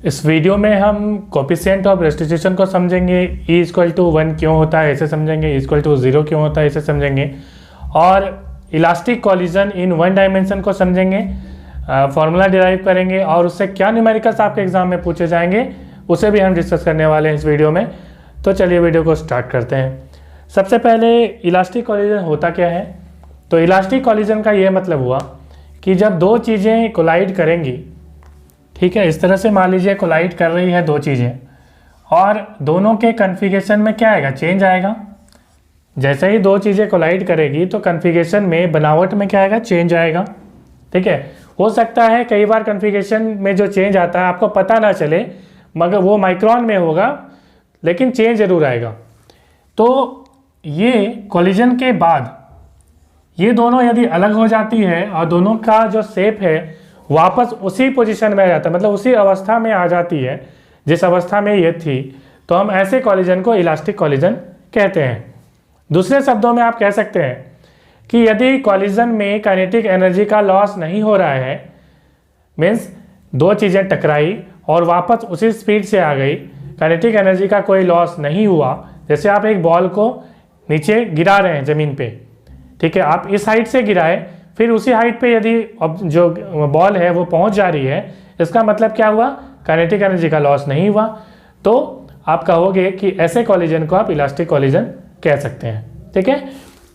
इस वीडियो में हम कोफिशिएंट ऑफ रेस्टिट्यूशन को समझेंगे। E = 1 क्यों होता है इसे समझेंगे, E = 0 क्यों होता है इसे समझेंगे, और elastic collision in one dimension को समझेंगे, फॉर्मूला डिराइव करेंगे और उससे क्या न्यूमेरिकल्स आपके एग्जाम में पूछे जाएंगे उसे भी हम डिस्कस करने वाले हैं इस वीडियो में। तो चलिए वीडियो को स्टार्ट करते हैं। सबसे पहले इलास्टिक कॉलिजन होता क्या है। तो इलास्टिक कॉलिजन का ये मतलब हुआ कि जब दो चीज़ें कोलाइड करेंगी, ठीक है, इस तरह से मान लीजिए कोलाइड कर रही है दो चीज़ें और दोनों के कन्फिगरेशन में क्या आएगा, चेंज आएगा। जैसे ही दो चीज़ें कोलाइड करेगी तो कन्फिगरेशन में, बनावट में क्या आएगा, चेंज आएगा। ठीक है, हो सकता है कई बार कन्फिगरेशन में जो चेंज आता है आपको पता ना चले, मगर वो माइक्रोन में होगा लेकिन चेंज जरूर आएगा। तो ये कॉलिजन के बाद ये दोनों यदि अलग हो जाती है और दोनों का जो शेप है वापस उसी पोजीशन में आ जाता है, मतलब उसी अवस्था में आ जाती है जिस अवस्था में ये थी, तो हम ऐसे कॉलिजन को इलास्टिक कॉलिजन कहते हैं। दूसरे शब्दों में आप कह सकते हैं कि यदि कॉलिजन में काइनेटिक एनर्जी का लॉस नहीं हो रहा है, मीन्स दो चीज़ें टकराई और वापस उसी स्पीड से आ गई, काइनेटिक एनर्जी का कोई लॉस नहीं हुआ। जैसे आप एक बॉल को नीचे गिरा रहे हैं ज़मीन पे, ठीक है, आप इस हाइट से गिराए, फिर उसी हाइट पे यदि जो बॉल है वो पहुंच जा रही है, इसका मतलब क्या हुआ, काइनेटिक एनर्जी का लॉस नहीं हुआ। तो आप कहोगे कि ऐसे कॉलिजन को आप इलास्टिक कॉलिजन कह सकते हैं। ठीक है,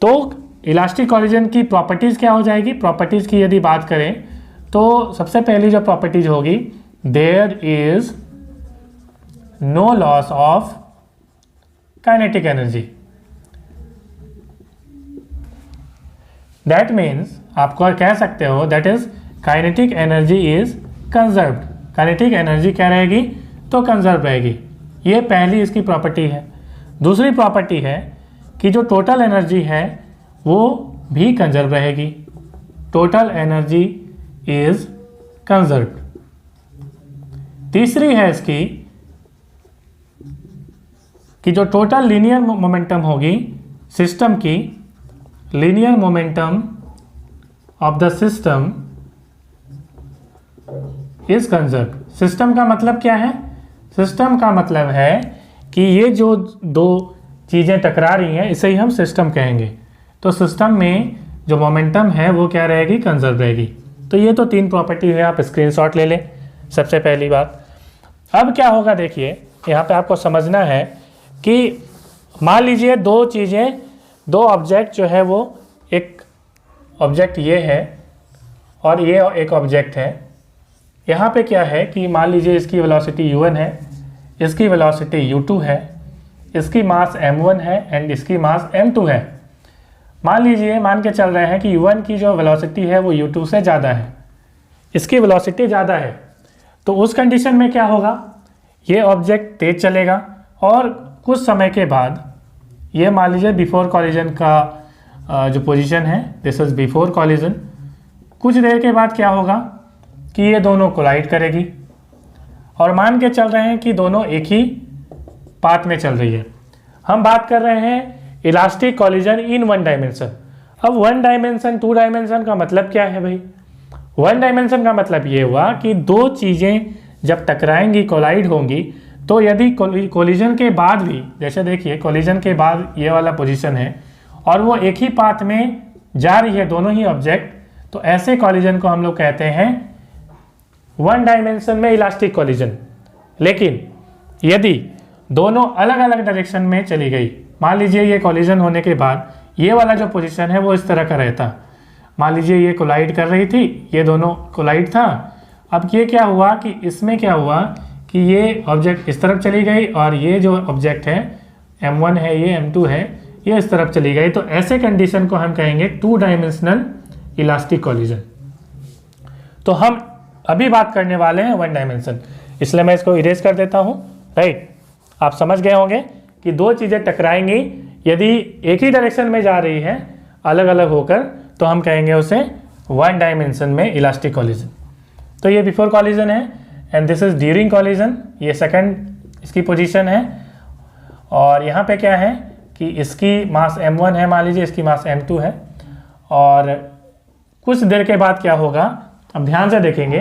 तो इलास्टिक कॉलिजन की प्रॉपर्टीज़ क्या हो जाएगी। प्रॉपर्टीज़ की यदि बात करें तो सबसे पहली जो प्रॉपर्टीज होगी, there is no loss of kinetic energy. That means आपको कह सकते हो that is kinetic energy is conserved. Kinetic energy क्या रहेगी, तो कंजर्व रहेगी। ये पहली इसकी प्रॉपर्टी है। दूसरी प्रॉपर्टी है कि जो टोटल एनर्जी है वो भी कंजर्व रहेगी। Total energy is conserved. तीसरी है इसकी कि जो टोटल लीनियर मोमेंटम होगी सिस्टम की, linear momentum of the system is conserved. System का मतलब क्या है, सिस्टम का मतलब है कि ये जो दो चीज़ें टकरा रही हैं इसे ही हम सिस्टम कहेंगे। तो सिस्टम में जो मोमेंटम है वो क्या रहेगी, कंजर्व रहेगी। तो ये तो तीन प्रॉपर्टी है, आप स्क्रीनशॉट ले लें सबसे पहली बात। अब क्या होगा, देखिए यहाँ पे आपको समझना है कि मान लीजिए दो चीज़ें, दो ऑब्जेक्ट जो है वो, एक ऑब्जेक्ट ये है और ये एक ऑब्जेक्ट है। यहाँ पे क्या है कि मान लीजिए इसकी वेलोसिटी u1 है, इसकी वेलोसिटी u2 है, इसकी मास m1 है एंड इसकी मास m2 है। मान लीजिए, मान के चल रहे हैं कि u1 की जो वेलोसिटी है वो u2 से ज़्यादा है, इसकी वेलोसिटी ज़्यादा है। तो उस कंडीशन में क्या होगा, ये ऑब्जेक्ट तेज चलेगा और कुछ समय के बाद, ये मान लीजिए बिफोर कॉलिजन का जो पोजीशन है, दिस इज बिफोर कॉलिजन, कुछ देर के बाद क्या होगा कि ये दोनों कोलाइड करेगी और मान के चल रहे हैं कि दोनों एक ही पाथ में चल रही है। हम बात कर रहे हैं elastic collision in one dimension. अब वन डायमेंशन, टू डायमेंशन का मतलब क्या है भाई। वन डायमेंशन का मतलब ये हुआ कि दो चीज़ें जब टकराएंगी, कोलाइड होंगी, तो यदि कोलिजन के बाद भी, जैसे देखिए कोलिजन के बाद ये वाला पोजीशन है और वो एक ही पाथ में जा रही है दोनों ही ऑब्जेक्ट, तो ऐसे कॉलिजन को हम लोग कहते हैं वन डायमेंशन में इलास्टिक कॉलिजन। लेकिन यदि दोनों अलग अलग डायरेक्शन में चली गई, मान लीजिए ये कॉलिजन होने के बाद ये वाला जो पोजीशन है वो इस तरह का रहता, मान लीजिए ये कोलाइड कर रही थी, ये दोनों कोलाइड था। अब ये क्या हुआ कि इसमें क्या हुआ कि ये ऑब्जेक्ट इस तरफ चली गई और ये जो ऑब्जेक्ट है m1 है, ये m2 है, ये इस तरफ चली गई। तो ऐसे कंडीशन को हम कहेंगे टू डायमेंशनल इलास्टिक कॉलिजन। तो हम अभी बात करने वाले हैं वन डायमेंशन, इसलिए मैं इसको इरेज कर देता हूँ। राइट, आप समझ गए होंगे कि दो चीज़ें टकराएंगी, यदि एक ही डायरेक्शन में जा रही है अलग अलग होकर, तो हम कहेंगे उसे वन डायमेंशन में इलास्टिक कॉलिजन। तो ये बिफोर कॉलिजन है and this is during collision, ये सेकंड इसकी पोजीशन है। और यहाँ पे क्या है कि इसकी मास m1 है, मान लीजिए इसकी मास m2 है, और कुछ देर के बाद क्या होगा, अब ध्यान से देखेंगे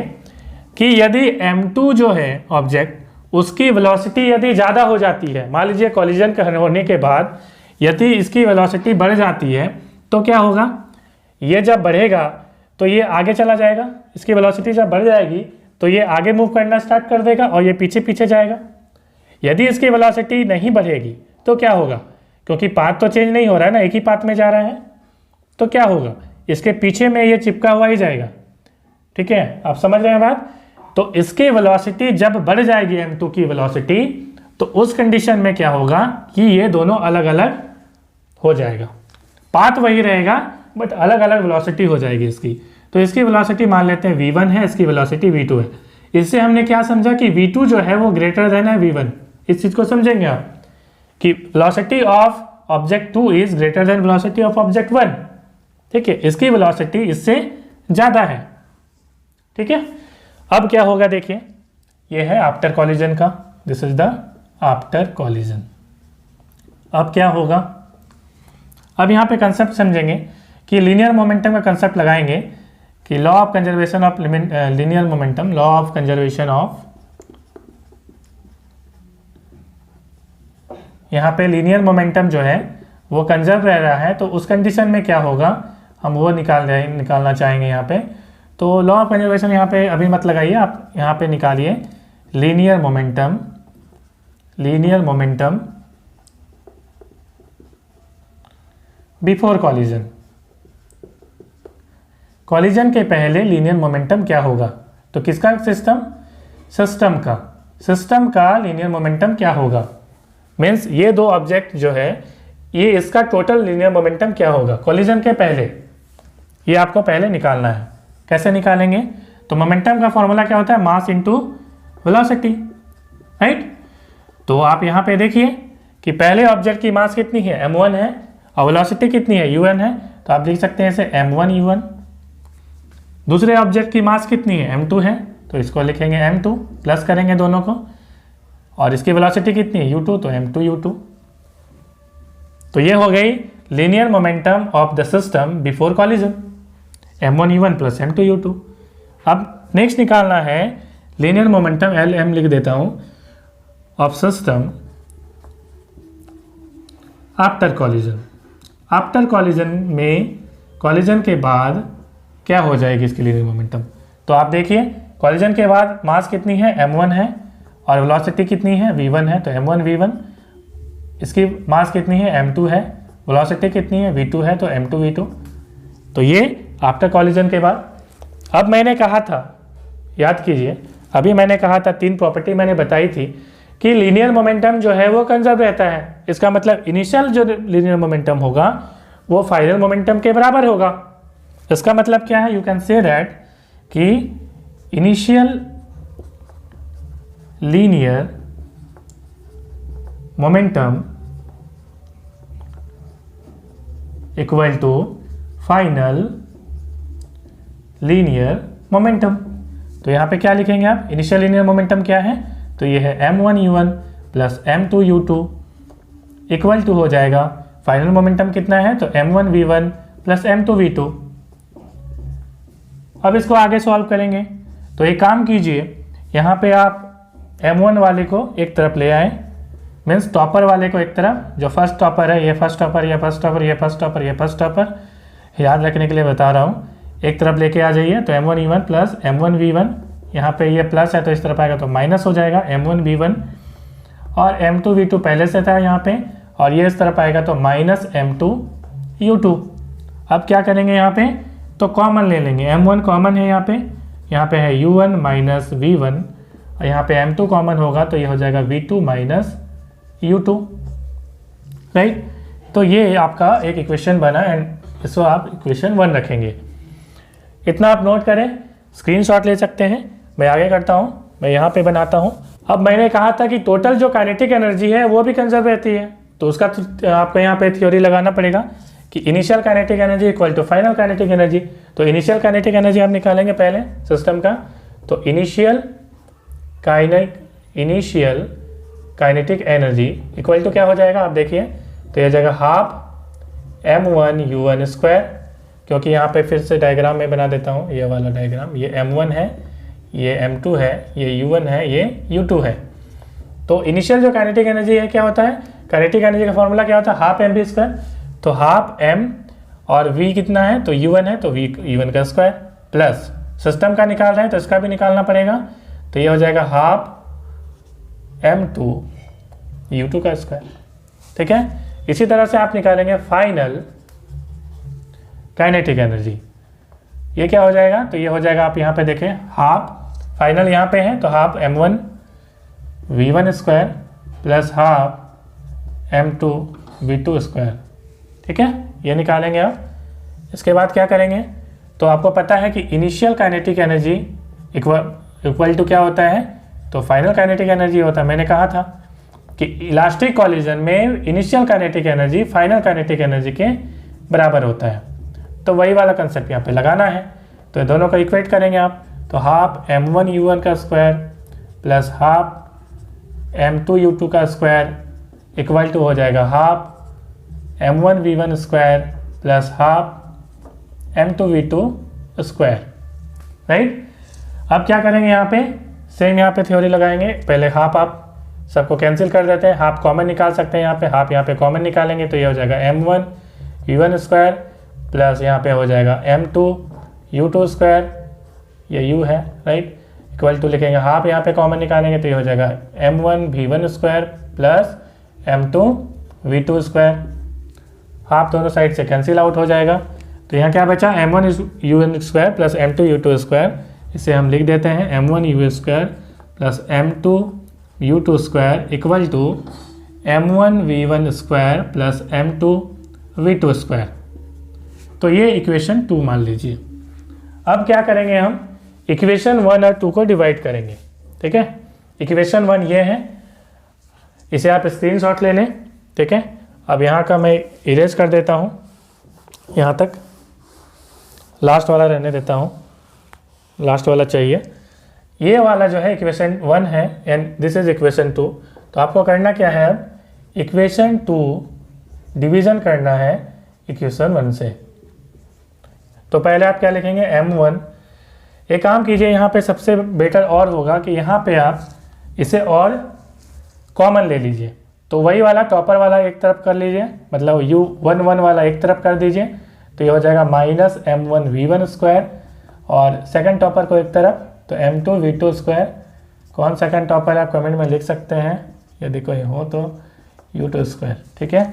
कि यदि m2 जो है ऑब्जेक्ट, उसकी वेलोसिटी यदि ज़्यादा हो जाती है, मान लीजिए कॉलिजन होने के बाद यदि इसकी वेलोसिटी बढ़ जाती है तो क्या होगा, ये जब बढ़ेगा तो ये आगे चला जाएगा, इसकी वेलोसिटी जब बढ़ जाएगी तो ये आगे मूव करना स्टार्ट कर देगा और ये पीछे पीछे जाएगा। यदि इसकी वेलोसिटी नहीं बढ़ेगी तो क्या होगा, क्योंकि पाथ तो चेंज नहीं हो रहा है ना, एक ही पाथ में जा रहा है, तो क्या होगा, इसके पीछे में ये चिपका हुआ ही जाएगा। ठीक है, आप समझ रहे हैं बात। तो इसकी वेलोसिटी जब बढ़ जाएगी m2 की वेलोसिटी, तो उस कंडीशन में क्या होगा कि ये दोनों अलग अलग हो जाएगा, पाथ वही रहेगा बट अलग अलग वेलोसिटी हो जाएगी इसकी। तो इसकी वेलोसिटी मान लेते हैं v1 है, इसकी वेलोसिटी v2 है। इससे हमने क्या समझा कि v2 जो है वो ग्रेटर देन है v1। इस चीज को समझेंगे आप कि velocity of object 2 is greater than velocity of object 1। ठीक है, इसकी वेलोसिटी इससे ज्यादा है। ठीक है, अब क्या होगा देखिए, ये है आफ्टर कॉलिजन का, this is the after collision. अब क्या होगा, अब यहाँ पे कंसेप्ट समझेंगे कि लीनियर मोमेंटम का कंसेप्ट लगाएंगे कि law of conservation of linear momentum, law of conservation of, यहाँ पे लीनियर मोमेंटम जो है वो कंजर्व रह रहा है, तो उस कंडीशन में क्या होगा, हम वो निकालना चाहेंगे यहाँ पे। तो लॉ ऑफ कंजर्वेशन यहाँ पे अभी मत लगाइए, आप यहाँ पे निकालिए linear momentum before collision. Collision के पहले लीनियर मोमेंटम क्या होगा, तो किसका, सिस्टम का लीनियर मोमेंटम क्या होगा, मीन्स ये दो ऑब्जेक्ट जो है ये इसका टोटल लीनियर मोमेंटम क्या होगा कॉलिजन के पहले, ये आपको पहले निकालना है। कैसे निकालेंगे, तो मोमेंटम का फॉर्मूला क्या होता है, मास इनटू वेलोसिटी, राइट। तो आप यहाँ पे देखिए कि पहले ऑब्जेक्ट की मास कितनी है, m1 है, और वेलोसिटी कितनी है, un है, तो आप लिख सकते हैं इसे m1 u1। दूसरे ऑब्जेक्ट की मास कितनी है, m2 है, तो इसको लिखेंगे m2, प्लस करेंगे दोनों को, और इसकी वेलोसिटी कितनी है, u2, तो m2 u2। तो ये हो गई linear momentum of the system before collision, m1 u1 plus m2 u2। अब नेक्स्ट निकालना है लीनियर मोमेंटम, lm लिख देता हूं, of system after collision. After collision में, कॉलिजन के बाद क्या हो जाएगी इसकी लीनियर मोमेंटम, तो आप देखिए कॉलिजन के बाद मास कितनी है, m1 है, और वेलोसिटी कितनी है, v1 है, तो m1 v1। इसकी मास कितनी है, m2 है, वेलोसिटी कितनी है, v2 है, तो m2 v2। तो ये आफ्टर कॉलिजन के बाद। अब मैंने कहा था, याद कीजिए, अभी मैंने कहा था, तीन प्रॉपर्टी मैंने बताई थी कि लीनियर मोमेंटम जो है वो कंजर्व रहता है। इसका मतलब इनिशियल जो लीनियर मोमेंटम होगा वो फाइनल मोमेंटम के बराबर होगा। इसका मतलब क्या है, यू कैन से दैट कि initial linear momentum equal to final linear momentum. तो यहाँ पे क्या लिखेंगे आप, इनिशियल लीनियर मोमेंटम क्या है, तो ये है m1 u1 plus m2 u2 equal to हो जाएगा फाइनल मोमेंटम कितना है, तो m1 v1 plus m2 v2। अब इसको आगे सॉल्व करेंगे, तो एक काम कीजिए, यहाँ पे आप m1 वाले को एक तरफ ले आए, मीन्स टॉपर वाले को एक तरफ, जो फर्स्ट टॉपर है, ये फर्स्ट टॉपर, ये फर्स्ट टॉपर, ये फर्स्ट टॉपर, ये फर्स्ट टॉपर, याद रखने के लिए बता रहा हूँ, एक तरफ लेके आ जाइए। तो m1 e1 plus m1 v1, यहाँ पे ये प्लस है तो इस तरफ आएगा तो माइनस हो जाएगा m1 v1, और m2 v2 पहले से था यहाँ पे, और ये इस तरफ आएगा तो माइनस m2 u2। अब क्या करेंगे यहाँ पे, तो कॉमन ले लेंगे, m1 कॉमन है यहाँ पे है u1 माइनस v1, और यहाँ पे m2 कॉमन होगा तो ये हो जाएगा v2 माइनस u2, राइट। तो ये आपका एक इक्वेशन बना, एंड इसको आप इक्वेशन 1 रखेंगे। इतना आप नोट करें, स्क्रीनशॉट ले सकते हैं। मैं आगे करता हूँ, मैं यहाँ पे बनाता हूँ। अब मैंने कहा था कि टोटल जो काइनेटिक एनर्जी है वो भी कंजर्व रहती है, तो उसका तो आपको यहाँ पे थ्योरी लगाना पड़ेगा कि initial kinetic energy equal to final kinetic energy. तो इनिशियल काइनेटिक एनर्जी हम निकालेंगे पहले सिस्टम का, तो initial kinetic energy equal to क्या हो जाएगा, आप देखिए, तो यह जाएगा हाफ m1 u1 स्क्वायर, क्योंकि यहाँ पे फिर से डायग्राम में बना देता हूँ, ये वाला डायग्राम, ये m1 है, ये m2 है, ये u1 है, ये u2 है। तो इनिशियल जो काइनेटिक एनर्जी है क्या होता है, काइनेटिक एनर्जी का फॉर्मूला क्या होता है, हाफ एम वी स्क्वायर। तो हाफ m और v कितना है, तो u1 है, तो v u1 का स्क्वायर प्लस सिस्टम का निकाल रहे हैं तो इसका भी निकालना पड़ेगा, तो ये हो जाएगा हाफ m2 u2 का स्क्वायर। ठीक है, इसी तरह से आप निकालेंगे फाइनल काइनेटिक एनर्जी। ये क्या हो जाएगा, तो ये हो जाएगा, आप यहाँ पे देखें हाफ फाइनल यहाँ पे है तो half m1 v1 square plus half m2 v2 square. ठीक है, ये निकालेंगे आप। इसके बाद क्या करेंगे, तो आपको पता है कि initial kinetic energy equal to क्या होता है, तो फाइनल काइनेटिक एनर्जी होता है। मैंने कहा था कि इलास्टिक कॉलिजन में initial kinetic energy final kinetic energy के बराबर होता है। तो वही वाला कंसेप्ट यहाँ पे लगाना है, तो दोनों को इक्वेट करेंगे आप। तो हाफ m1 u1 का square plus half m2 u2 का स्क्वायर इक्वल टू हो जाएगा half m1 v1 square plus half m2 v2 square. Right, अब क्या करेंगे यहाँ पे, सेम यहाँ पे थ्योरी लगाएंगे। पहले हाफ आप सबको कैंसिल कर देते हैं, हाफ कॉमन निकाल सकते हैं यहाँ पे, हाफ यहाँ पे कॉमन निकालेंगे तो ये हो जाएगा m1 v1 स्क्वायर प्लस यहाँ पे हो जाएगा m2 u2 स्क्वायर, ये u है राइट, इक्वल टू लिखेंगे हाफ यहाँ पे कॉमन निकालेंगे तो ये हो जाएगा m1 v1 square plus m2 v2 square. Half दोनों साइड से कैंसिल आउट हो जाएगा, तो यहाँ क्या बचा, m1 u1 square plus m2 u2 square. इसे हम लिख देते हैं m1 u square plus m2 u2 square equal to m1 v1 square plus m2 v2 square. तो ये इक्वेशन 2 मान लीजिए। अब क्या करेंगे, हम इक्वेशन 1 और 2 को डिवाइड करेंगे। ठीक है, इक्वेशन 1 ये है, इसे आप स्क्रीनशॉट ले लें। ठीक है, अब यहाँ का मैं इरेज कर देता हूँ, यहाँ तक लास्ट वाला रहने देता हूँ, लास्ट वाला चाहिए। ये वाला जो है इक्वेशन 1 है एंड दिस इज इक्वेशन 2। तो आपको करना क्या है, अब इक्वेशन 2 डिवीज़न करना है इक्वेशन 1 से। तो पहले आप क्या लिखेंगे, m1। एक काम कीजिए, यहाँ पे सबसे बेटर और होगा कि यहाँ पे आप इसे और कॉमन ले लीजिए। तो वही वाला टॉपर वाला एक तरफ कर लीजिए, मतलब u11 वाला एक तरफ कर दीजिए, तो ये हो जाएगा माइनस m1 v1 स्क्वायर, और सेकंड टॉपर को एक तरफ, तो m2 v2 स्क्वायर। कौन सेकंड टॉपर आप कमेंट में लिख सकते हैं, यदि कोई हो तो u2 स्क्वायर। ठीक है,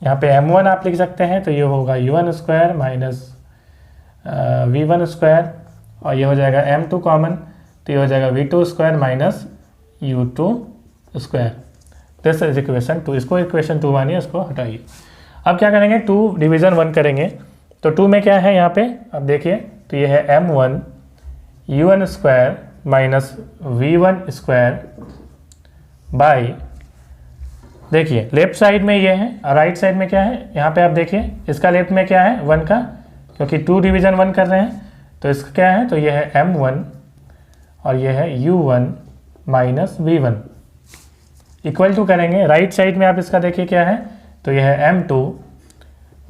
यहाँ पे m1 आप लिख सकते हैं, तो ये होगा u1 square minus v1 square, और ये हो जाएगा m2 कॉमन, तो ये हो जाएगा v2 square minus u2 square. This is equation 2। इसको इक्वेशन 2 मानिए, इसको हटाइए। अब क्या करेंगे, 2 डिवीज़न 1 करेंगे। तो 2 में क्या है यहाँ पे, अब देखिए, तो ये है m1 u1 square minus v1 square by, देखिए लेफ्ट साइड में ये है और राइट साइड में क्या है, यहाँ पे आप देखिए इसका लेफ्ट में क्या है 1 का, क्योंकि 2 डिवीज़न 1 कर रहे हैं, तो इसका क्या है, तो ये है m1 और ये है u1 minus v1 equal to करेंगे। राइट साइड में आप इसका देखिए क्या है, तो ये है m2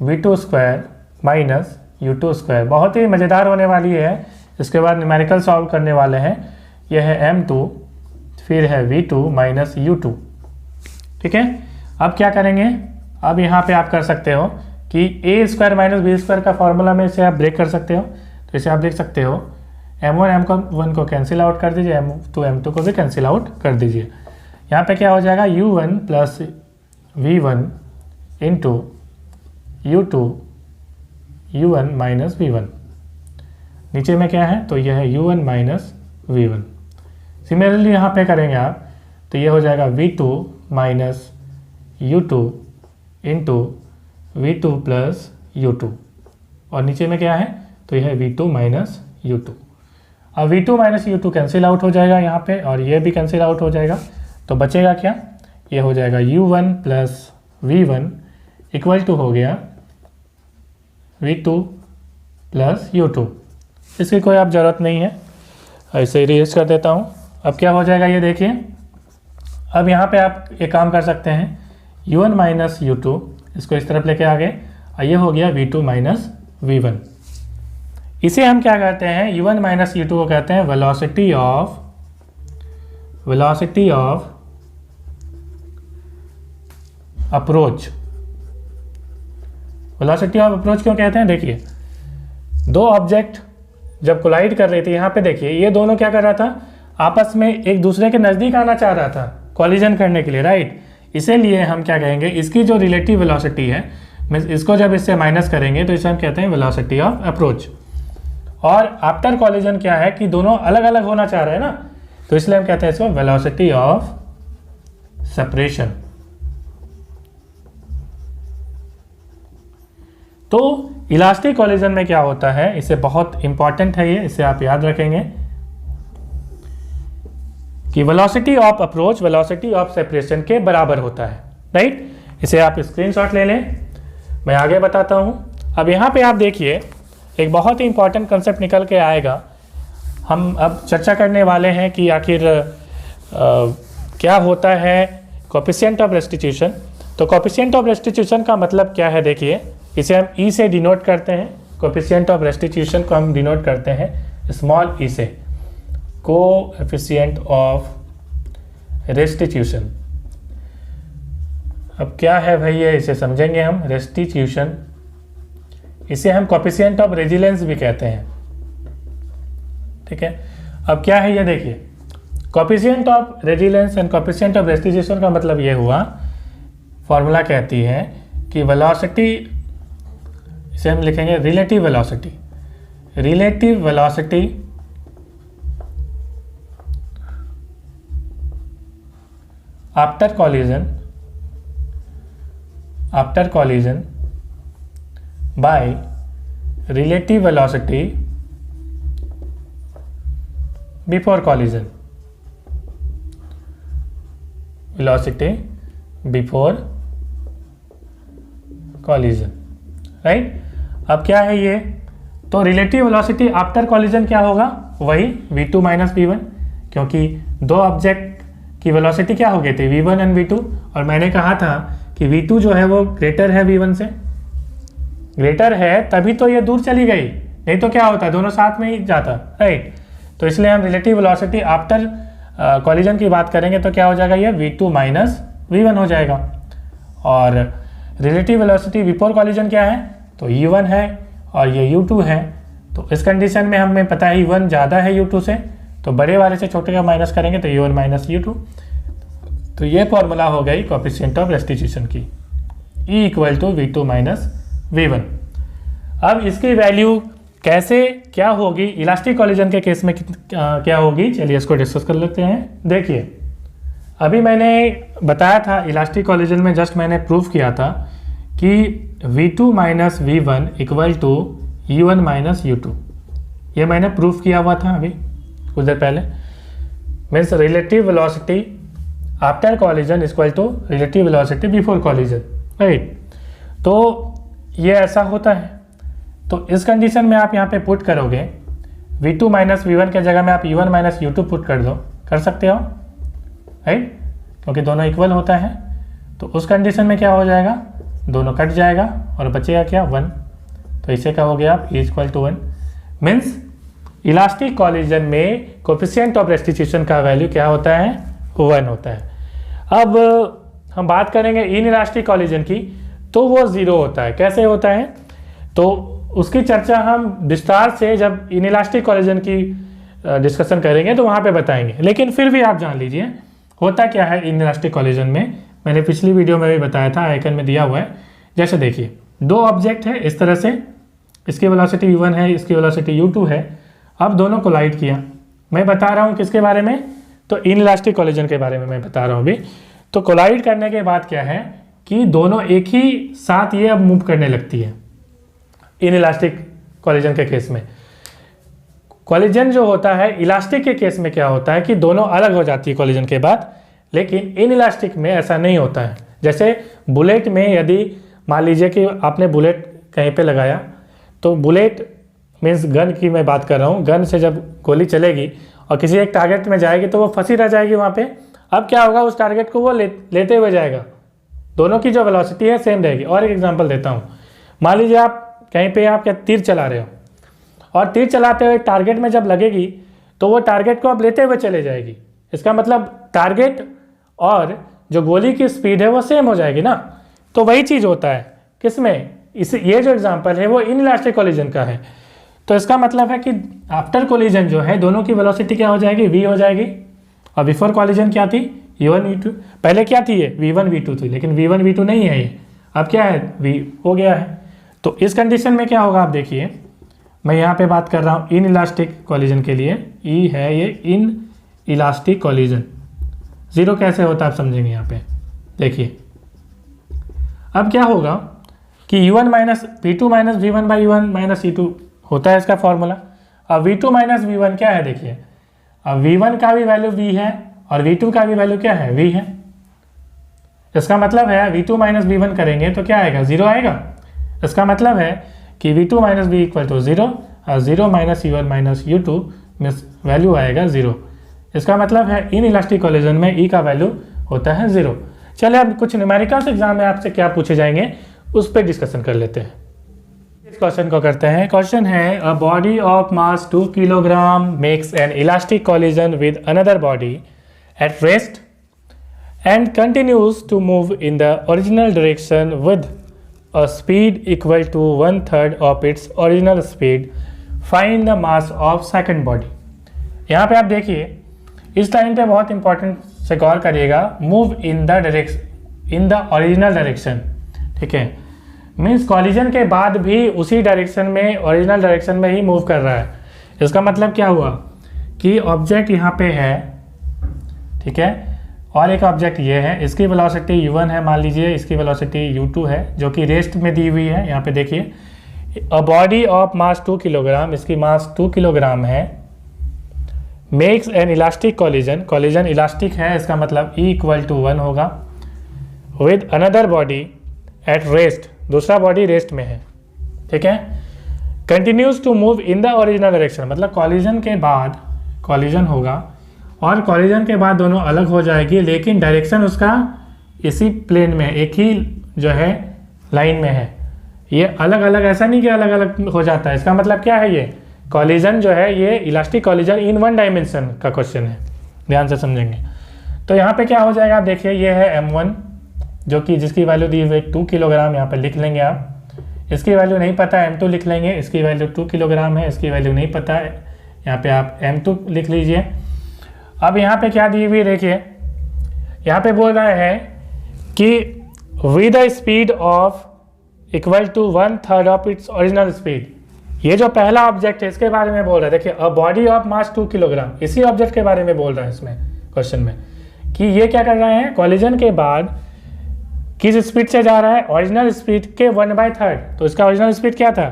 v2 square minus u2 square. बहुत ही मज़ेदार होने वाली है। इसके बाद न्यूमेरिकल सॉल्व करने वाले हैं। यह है m2 फिर है v2 माइनस u2। ठीक है, अब क्या करेंगे, अब यहाँ पे आप कर सकते हो कि a square minus B square का फॉर्मूला में इसे आप ब्रेक कर सकते हो। तो इसे आप लिख सकते हो m1 m1 को कैंसिल आउट कर दीजिए, m2 m2 को भी कैंसिल आउट कर दीजिए। यहाँ पे क्या हो जाएगा, u1 plus v1 into u2 u1 minus v1। नीचे में क्या है, तो यह है u1 माइनस v1। सिमिलरली यहाँ पे करेंगे आप, तो ये हो जाएगा v2 minus u2 into v2 plus u2, और नीचे में क्या है, तो यह है v2 माइनस u2। अब v2 minus u2 cancel out हो जाएगा यहाँ पे, और ये भी कैंसिल आउट हो जाएगा। तो बचेगा क्या, ये हो जाएगा u1 plus v1 equal to हो गया v2 प्लस u2। इसकी कोई आप ज़रूरत नहीं है, ऐसे ही रिएज कर देता हूँ। अब क्या हो जाएगा ये देखिए, अब यहाँ पे आप एक काम कर सकते हैं, u1 माइनस u2 इसको इस तरफ लेके आ गए, और ये हो गया v2 माइनस v1। इसे हम क्या कहते हैं, u1 माइनस u2 को कहते हैं velocity of approach. Velocity of approach क्यों कहते हैं, देखिए दो ऑब्जेक्ट जब कोलाइड कर रही थी, यहाँ पे देखिए ये दोनों क्या कर रहा था, आपस में एक दूसरे के नज़दीक आना चाह रहा था कॉलिजन करने के लिए, राइट। इसीलिए हम क्या कहेंगे, इसकी जो रिलेटिव वेलोसिटी है, इसको जब इससे माइनस करेंगे तो इसे हम कहते हैं वेलोसिटी ऑफ अप्रोच। और आफ्टर कॉलिजन क्या है कि दोनों अलग अलग होना चाह रहे हैं ना, तो इसलिए हम कहते हैं इसको वेलोसिटी ऑफ सेपरेशन। तो इलास्टिक कॉलिजन में क्या होता है, इसे बहुत इंपॉर्टेंट है ये, इसे आप याद रखेंगे कि velocity of approach velocity of separation के बराबर होता है, राइट। इसे आप स्क्रीनशॉट ले लें, मैं आगे बताता हूँ। अब यहाँ पे आप देखिए एक बहुत ही इंपॉर्टेंट कंसेप्ट निकल के आएगा। हम अब चर्चा करने वाले हैं कि आखिर क्या होता है कोएफिशिएंट ऑफ रेस्टिट्यूशन। तो कोएफिशिएंट ऑफ रेस्टिट्यूशन का मतलब क्या है, देखिए इसे हम ई से डिनोट करते हैं, कोएफिशिएंट ऑफ रेस्टिट्यूशन को हम डिनोट करते हैं स्मॉल ई से, कोएफिशिएंट ऑफ रेस्टिट्यूशन। अब क्या है भाई ये, इसे समझेंगे हम। रेस्टिट्यूशन, इसे हम कोएफिशिएंट ऑफ रेजिलेंस भी कहते हैं, ठीक है। अब क्या है ये देखिए, coefficient of resilience and coefficient of restitution का मतलब ये हुआ, फॉर्मूला कहती है कि वेलोसिटी, इसे हम लिखेंगे relative velocity, relative velocity after collision by relative velocity before collision, velocity before collision, right. अब क्या है ये, तो रिलेटिव वेलोसिटी आफ्टर कॉलिजन क्या होगा, वही v2 माइनस v1, क्योंकि दो ऑब्जेक्ट की वेलोसिटी क्या हो गई थी, v1 एंड v2, और मैंने कहा था कि v2 जो है वो ग्रेटर है v1 से, ग्रेटर है तभी तो ये दूर चली गई, नहीं तो क्या होता, दोनों साथ में ही जाता, राइट। तो इसलिए हम रिलेटिव वेलोसिटी आफ्टर कॉलिजन की बात करेंगे तो क्या हो जाएगा, ये v2 माइनस v1 हो जाएगा। और रिलेटिव वेलोसिटी बिफोर कॉलिजन क्या है, तो u1 है और ये u2 है। तो इस कंडीशन में हमें पता है u1 ज़्यादा है u2 से, तो बड़े वाले से छोटे का माइनस करेंगे तो u1 माइनस u2। तो ये फॉर्मूला हो गई कोएफिशिएंट ऑफ रेस्टिट्यूशन की, E equal to v2 minus v1। अब इसकी वैल्यू कैसे क्या होगी इलास्टिक कॉलिजन के केस में क्या होगी, चलिए इसको डिस्कस कर लेते हैं। देखिए अभी मैंने बताया था इलास्टिक कॉलिजन में, जस्ट मैंने प्रूफ किया था कि v2 minus v1 equal to u1 minus u2, ये मैंने प्रूफ किया हुआ था अभी कुछ देर पहले। Means relative velocity after collision equal to relative velocity before collision, right. तो ये ऐसा होता है। तो इस कंडीशन में आप यहाँ पे पुट करोगे v2 माइनस v1 के जगह में आप u1 माइनस u2 पुट कर दो, कर सकते हो, राइट, क्योंकि दोनों इक्वल होता है। तो उस कंडीशन में क्या हो जाएगा, दोनों कट जाएगा और बचेगा क्या, 1। तो इसे कहोगे आप E equal to 1। Means elastic collision में कोएफिशिएंट ऑफ रेस्टिट्यूशन का वैल्यू क्या होता है, 1 होता है। अब हम बात करेंगे इन इलास्टिक कॉलिजन की, तो वो 0 होता है। कैसे होता है, तो उसकी चर्चा हम विस्तार से जब इन इलास्टिक कॉलिजन की डिस्कशन करेंगे तो वहाँ पे बताएंगे। लेकिन फिर भी आप जान लीजिए होता क्या है इन इलास्टिक कॉलिजन में, मैंने पिछली वीडियो में भी बताया था, आइकन में दिया हुआ है। जैसे देखिए दो ऑब्जेक्ट है इस तरह से, इसकी वेलोसिटी u1 है, इसकी वेलोसिटी u2 है। अब दोनों कोलाइड किया, मैं बता रहा हूँ किसके बारे में, तो इन इलास्टिक कॉलिजन के बारे में मैं बता रहा हूँ अभी। तो कोलाइड करने के बाद क्या है कि दोनों एक ही साथ ये अब मूव करने लगती है। इन इलास्टिक कॉलिजन के केस में कॉलिजन जो होता है, इलास्टिक के केस में क्या होता है कि दोनों अलग हो जाती है कॉलिजन के बाद, लेकिन इन इलास्टिक में ऐसा नहीं होता है। जैसे बुलेट में यदि मान लीजिए कि आपने बुलेट कहीं पे लगाया, तो बुलेट मीन्स गन की मैं बात कर रहा हूँ, गन से जब गोली चलेगी और किसी एक टारगेट में जाएगी तो वो फंसी रह जाएगी वहाँ पे। अब क्या होगा, उस टारगेट को वो लेते हुए जाएगा, दोनों की जो वेलोसिटी है सेम रहेगी। और एक एग्जांपल देता हूँ, मान लीजिए आप कहीं पे आप क्या तीर चला रहे हो और तीर चलाते हुए टारगेट में जब लगेगी तो वो टारगेट को अब लेते हुए चले जाएगी। इसका मतलब टारगेट और जो गोली की स्पीड है वो सेम हो जाएगी ना। तो वही चीज़ होता है किसमें, ये जो एग्जांपल है वो इनइलास्टिक कोलिजन का है। तो इसका मतलब है कि आफ्टर कोलिजन जो है दोनों की वेलोसिटी क्या हो जाएगी, v हो जाएगी। और बिफोर कोलिजन क्या थी, u1 v2। पहले क्या थी ये, v1 v2 थी, लेकिन v1 v2 नहीं है ये, अब क्या है, v हो गया है। तो इस कंडीशन में क्या होगा, आप देखिए मैं यहाँ पे बात कर रहा हूँ इन इलास्टिक कोलिजन के लिए, ई है ये इन इलास्टिक कोलिजन। जीरो कैसे होता है आप समझेंगे यहाँ पे, देखिए अब क्या होगा कि u1 minus v2 minus v1 by u1 minus e2 होता है इसका फॉर्मूला। अब v2 माइनस v1 क्या है, देखिए अब v1 का भी वैल्यू v है और v2 का भी वैल्यू क्या है, v है। इसका मतलब है v2 माइनस v1 करेंगे तो क्या आएगा, 0 आएगा। इसका मतलब है कि v2 minus v equal to 0 और 0 माइनस u1 माइनस u2 में वैल्यू आएगा 0। इसका मतलब है इन इलास्टिक कोलिजन में e का वैल्यू होता है 0। चलिए अब कुछ न्यूमेरिकल्स एग्जाम में आपसे क्या पूछे जाएंगे उस पर डिस्कशन कर लेते हैं। इस क्वेश्चन को करते हैं। क्वेश्चन है a body of mass 2 kilogram makes an elastic collision with another body at rest and continues to move in the original direction with a speed equal to 1/3 of its original speed, find the mass of second body. यहाँ पे आप देखिए इस line पे बहुत important से गौर करिएगा, move in the direction in the original direction, ठीक है, मीन्स कॉलिजन के बाद भी उसी डायरेक्शन में ओरिजिनल डायरेक्शन में ही मूव कर रहा है। इसका मतलब क्या हुआ कि ऑब्जेक्ट यहाँ पे है, ठीक है, और एक ऑब्जेक्ट ये है, इसकी वेलोसिटी u1 है मान लीजिए, इसकी वेलोसिटी u2 है जो कि रेस्ट में दी हुई है। यहाँ पे देखिए a body of mass 2 kilogram, इसकी मास 2 किलोग्राम है, makes an elastic collision, collision elastic है, इसका मतलब E इक्वल टू 1 होगा, with another body at rest, दूसरा बॉडी रेस्ट में है, ठीक है, continues to move in the original direction, मतलब कॉलिजन के बाद कॉलिजन होगा और कॉलिजन के बाद दोनों अलग हो जाएगी, लेकिन डायरेक्शन उसका इसी प्लेन में, एक ही जो है लाइन में है। ये अलग अलग ऐसा नहीं कि अलग अलग हो जाता है। इसका मतलब क्या है, ये कॉलिजन जो है ये elastic collision in one dimension का क्वेश्चन है, ध्यान से समझेंगे। तो यहाँ पे क्या हो जाएगा, आप देखिए ये है m1 जो कि जिसकी वैल्यू दी हुई 2 किलोग्राम, यहाँ पे लिख लेंगे आप। इसकी वैल्यू नहीं पता है m2 लिख लेंगे, इसकी वैल्यू 2 किलोग्राम है, इसकी वैल्यू नहीं पता है, यहाँ पे आप m2 लिख लीजिए। अब यहाँ पे क्या दी हुई देखिए, यहाँ पे बोल रहा है कि with the speed of equal to 1/3 of its original speed. ये जो पहला ऑब्जेक्ट है इसके बारे में बोल रहा है, देखिए a body of mass 2 kilogram, इसी ऑब्जेक्ट के बारे में बोल रहा है इसमें क्वेश्चन में, कि ये क्या कर रहे हैं, कॉलिजन के बाद किस स्पीड से जा रहा है, ओरिजिनल स्पीड के 1/3। तो इसका ओरिजिनल स्पीड क्या था,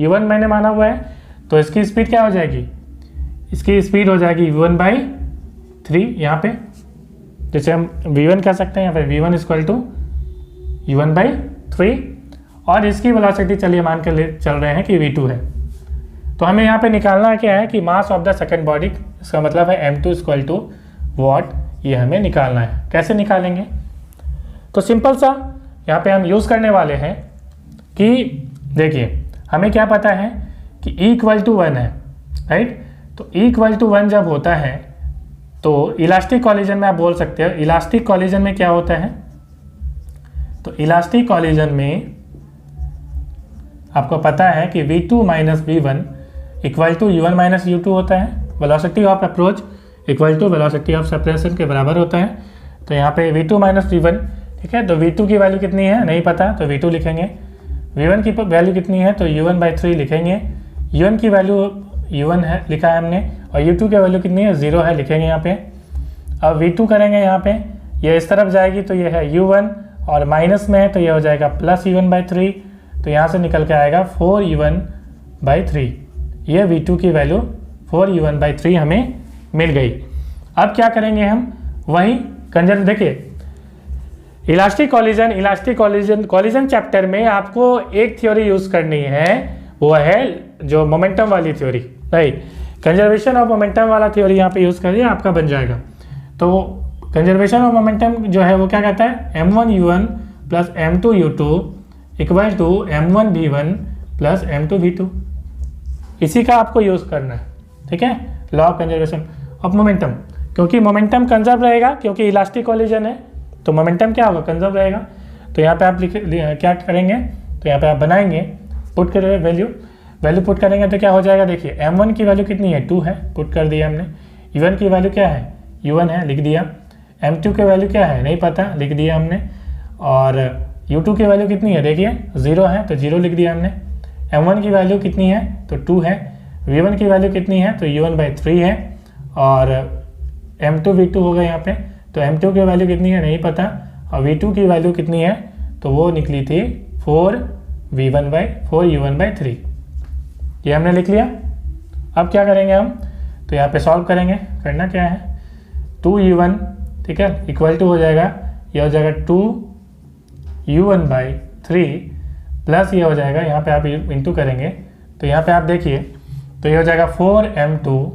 u1 मैंने माना हुआ है, तो इसकी स्पीड क्या हो जाएगी, इसकी स्पीड हो जाएगी v1/3 यहाँ पे, जैसे हम v1 कह सकते हैं, यहाँ पे v1 इक्वल टू u1/3 और इसकी वेलोसिटी चलिए मान के ले चल रहे हैं कि v2 है। तो हमें यहाँ पे निकालना क्या है कि mass of the second body, इसका मतलब है m2 इक्वल टू वॉट, ये हमें निकालना है। कैसे निकालेंगे, तो सिंपल सा यहाँ पे हम यूज़ करने वाले हैं कि देखिए हमें क्या पता है कि E इक्वल टू 1 है, राइट। तो E इक्वल टू 1 जब होता है तो इलास्टिक कॉलिजन में आप बोल सकते हो, इलास्टिक कॉलिजन में क्या होता है, तो इलास्टिक कॉलिजन में आपको पता है कि v2 minus v1 equal to u1 minus u2 होता है। Velocity of approach equal to velocity of separation के बराबर होता है। तो यहाँ पे v2 माइनस v1, ठीक है, तो v2 की वैल्यू कितनी है नहीं पता, तो v2 लिखेंगे। v1 की वैल्यू कितनी है, तो u1/3 लिखेंगे। u1 की वैल्यू u1 है लिखा है हमने, और u2 की वैल्यू कितनी है, 0 है, लिखेंगे यहाँ पे। अब v2 करेंगे, यहाँ पे ये इस तरफ जाएगी तो ये है u1 और माइनस में है तो ये हो जाएगा प्लस u1/3, तो यहाँ से निकल के आएगा 4u1/3। ये v2 की वैल्यू 4u1/3 हमें मिल गई। अब क्या करेंगे हम, वही कंजर्व, देखिए इलास्टिक कॉलिजन चैप्टर में आपको एक थ्योरी यूज़ करनी है, वो है जो मोमेंटम वाली theory, right. Conservation of momentum वाला थ्योरी यहाँ पे यूज़ करिए, आपका बन जाएगा। तो कंजर्वेशन ऑफ मोमेंटम जो है वो क्या कहता है, m1u1 plus m2u2 equal to m1v1 plus m2v2। इसी का आपको यूज़ करना है, ठीक है, law of conservation of momentum. क्योंकि मोमेंटम कंजर्व रहेगा, क्योंकि इलास्टिक कोलिजन है तो मोमेंटम क्या होगा, कंजर्व रहेगा। तो यहाँ पे आप क्या करेंगे, तो यहाँ पे आप बनाएंगे, पुट करेंगे वैल्यू पुट करेंगे तो क्या हो जाएगा, देखिए m1 की वैल्यू कितनी है, 2 है, पुट कर दिया हमने। u1 की वैल्यू क्या है, u1 है, लिख दिया। m2 की वैल्यू क्या है, नहीं पता, लिख दिया हमने। और u2 की वैल्यू कितनी है, देखिए 0 है तो 0 लिख दिया हमने। m1 की वैल्यू कितनी है, तो 2 है। v1 की वैल्यू कितनी है, तो u1/3 है। और m2 v2 होगा यहाँ पे, तो m2 की वैल्यू कितनी है, नहीं पता। और v2 की वैल्यू कितनी है, तो वो निकली थी 4u1/3। ये हमने लिख लिया। अब क्या करेंगे हम, तो यहाँ पे सॉल्व करेंगे। करना क्या है, 2u1, ठीक है, इक्वल टू हो जाएगा, ये हो जाएगा 2u1/3 प्लस ये हो जाएगा, यहाँ पे आप इंटू करेंगे तो यहाँ पे आप देखिए, तो ये हो जाएगा 4m2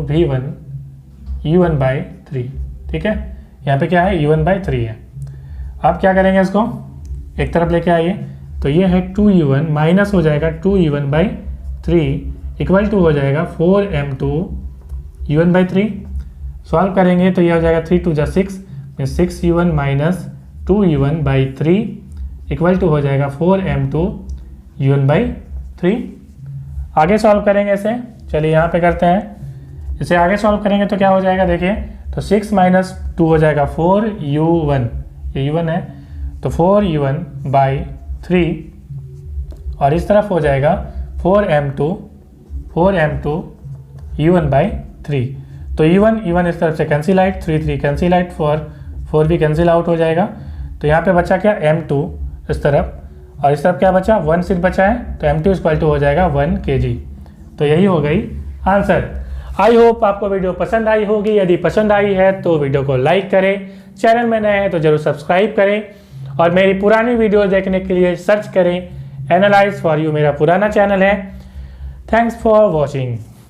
v1 u1/3, ठीक है। यहाँ पे क्या है, u1/3 है। अब क्या करेंगे, इसको एक तरफ लेके आइए, तो ये है 2u1 माइनस हो जाएगा 2u1/3 इक्वल टू हो जाएगा 4m2 u1/3। सॉल्व करेंगे तो ये हो जाएगा 3 2 जा 6, 6u1 minus 2u1/3 equal to हो जाएगा 4m2 u1/3। आगे सॉल्व करेंगे इसे, चलिए यहाँ पे करते हैं। इसे आगे सॉल्व करेंगे तो क्या हो जाएगा, देखिए, तो 6 माइनस 2 हो जाएगा 4u1, ये u1 है, तो 4u1/3 और इस तरफ हो जाएगा 4m2 u1/3। तो u1 इस तरफ से कैंसिल आउट, 3 कैंसिल आउट, 4 भी कैंसिल आउट हो जाएगा। तो यहाँ पे बचा क्या, m2 इस तरफ, और इस तरफ क्या बचा, 1 सिर्फ बचा है, तो m2 इक्वल टू हो जाएगा 1 kg। तो यही हो गई आंसर। आई होप आपको वीडियो पसंद आई होगी। यदि पसंद आई है तो वीडियो को लाइक करें, चैनल में नए हैं तो जरूर सब्सक्राइब करें, और मेरी पुरानी वीडियो देखने के लिए सर्च करें एनालाइज फॉर यू, मेरा पुराना चैनल है। Thanks for watching.